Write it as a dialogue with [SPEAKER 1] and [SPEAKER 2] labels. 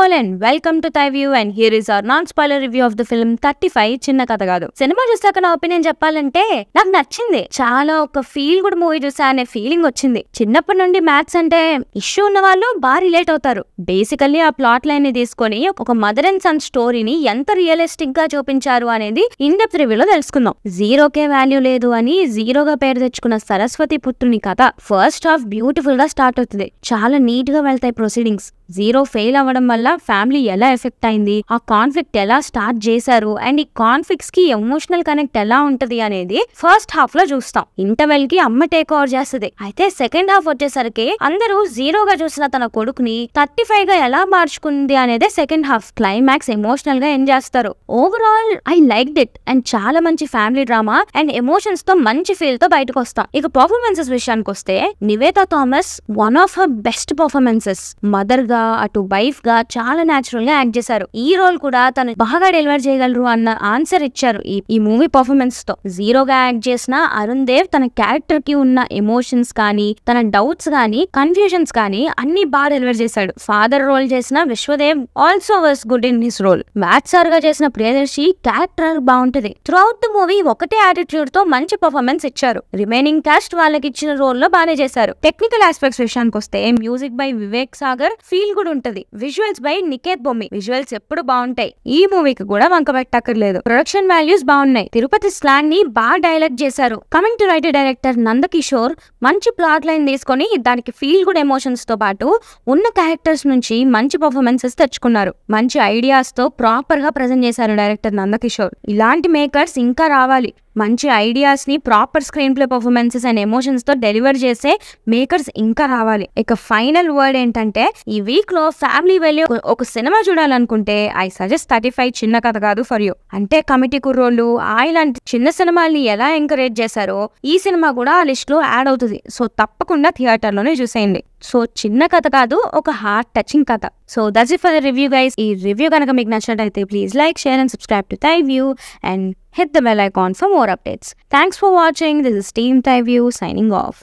[SPEAKER 1] all and welcome to Thai View and here is our non-spoiler review of the film 35 చిన్న కథ కాదు. Cinema చూసాక నా opinion చెప్పాలంటే నాకు నచ్చింది. చాలా ఒక ఫీల్ గుడ్ మూవీ చూసా అనే ఫీలింగ్ వచ్చింది. చిన్నప్పటి నుండి మ్యాథ్స్ అంటే ఇష్యూ ఉన్న వాళ్ళు బాగా రిలేట్ అవుతారు. బేసికల్లీ ఆ ప్లాట్ లైన్ ని తీసుకొని ఒక మదర్ అండ్ సన్ స్టోరీని ఎంత రియలిస్టిక్ గా చూపించారు అనేది ఇన్ డెప్త్ రివ్యూలో తెలుసుకుందాం. జీరోకే వాల్యూ లేదు అని జీరోగా పేరు తెచ్చుకున్న సరస్వతి పుత్రుని కథ ఫస్ట్ హాఫ్ బ్యూటిఫుల్ గా స్టార్ట్ అవుతుంది. చాలా నీట్ గా వెళ్తాయి ప్రొసీడింగ్స్. జీరో ఫెయిల్ అవ్వడం వల్ల ఫ్యామిలీ ఎలా ఎఫెక్ట్ అయింది, ఆ కాన్ఫ్లిక్ట్ ఎలా స్టార్ట్ చేశారు అండ్ ఈ కాన్ఫ్లిక్ట్స్ కి ఎమోషనల్ కనెక్ట్ ఎలా ఉంటది అనేది ఫస్ట్ హాఫ్ లో చూస్తాం. ఇంటర్వెల్ కి అమ్మ టేక్ ఓవర్ చేస్తుంది. అయితే సెకండ్ హాఫ్ వచ్చేసరికి అందరూ జీరోగా చూసిన తన కొడుకుని 35 గా ఎలా మార్చుకుంది అనేది సెకండ్ హాఫ్ క్లైమాక్స్ ఎమోషనల్ గా ఎండ్ చేస్తారు. Overall I like it and చాలా మంచి ఫ్యామిలీ డ్రామా అండ్ ఎమోషన్స్ తో మంచి ఫీల్ తో బయటకు వస్తాం. ఇక పర్ఫార్మెన్సెస్ విషయానికి వస్తే Nivetha Thomas one of her best performances. Mother గా అటు వైఫ్ గా చాలా న్యాచురల్ గా యాక్ట్ చేశారు. ఈ రోల్ కూడా తను బాగా డెలివర్ చేయగలరు అన్న ఆన్సర్ ఇచ్చారు ఈ మూవీ పర్ఫార్మెన్స్ తో. జీరోగా యాక్ట్ చేసిన అరుణ్ దేవ్ తన క్యారెక్టర్ కి ఉన్న ఎమోషన్స్ కానీ తన డౌట్స్ కానీ కన్ఫ్యూజన్స్ కానీ అన్ని బాగా డెలివర్ చేశాడు. ఫాదర్ రోల్ చేసిన Vishwadev also was good in his role. Maths sir గా చేసిన ప్రియదర్శి క్యారెక్టర్ బాగుంటది. త్రూఅవుట్ ద మూవీ ఒకటే యాటిట్యూడ్ తో మంచి పర్ఫార్మెన్స్ ఇచ్చారు. రిమైనింగ్ కాస్ట్ వాళ్ళకి ఇచ్చిన రోల్ లో బాగానే చేశారు. టెక్నికల్ ఆస్పెక్ట్స్ విషయానికి వస్తే music by Vivek Sagar feel కూడా ఉంటది. Visuals by Niketh Bommi. Visuals ఎప్పుడు బాగుంటాయి. ఈ మూవీకి కూడా వంక పెట్టక్కర్లేదు. ప్రొడక్షన్ వాల్యూస్ బాగున్నాయి. తిరుపతి స్లాంగ్ ని బాగా డైలాగ్ చేశారు. Coming to writer director Nandakishore మంచి ప్లాట్ లైన్ తీసుకొని దానికి ఫీల్ గుడ్ ఎమోషన్స్ తో పాటు ఉన్న క్యారెక్టర్స్ నుంచి మంచి పర్ఫార్మెన్సెస్ తెచ్చుకున్నారు. మంచి ఐడియాస్ తో ప్రాపర్ గా ప్రెజెంట్ చేశారు డైరెక్టర్ నందకిషోర్. ఇలాంటి మేకర్స్ ఇంకా రావాలి. మంచి ఐడియాస్ ని proper screen play performances and emotions తో డెలివర్ చేసే మేకర్స్ ఇంకా రావాలి. ఇక ఫైనల్ వర్డ్ ఏంటంటే ఈ వీక్ లో ఫ్యామిలీ వెళ్ళి ఒక సినిమా చూడాలనుకుంటే ఐ సజెస్ట్ 35 చిన్న కథ కాదు ఫర్ యూ. అంటే కమిటీ కుర్రోళ్ళు ఇలాంటి చిన్న సినిమాల్ని ఎలా ఎంకరేజ్ చేశారో ఈ సినిమా కూడా ఆ లిస్ట్ లో యాడ్ అవుతుంది. సో తప్పకుండా థియేటర్ లోనే చూసేయండి. సో చిన్న కథ కాదు, ఒక హార్ట్ టచింగ్ కథ. So that's it for the review guys. ఈ రివ్యూ కనుక మీకు నచ్చినట్లయితే please like, share and subscribe to Thai View and hit the bell icon for more updates. Thanks for watching. This is Team Thai View signing off.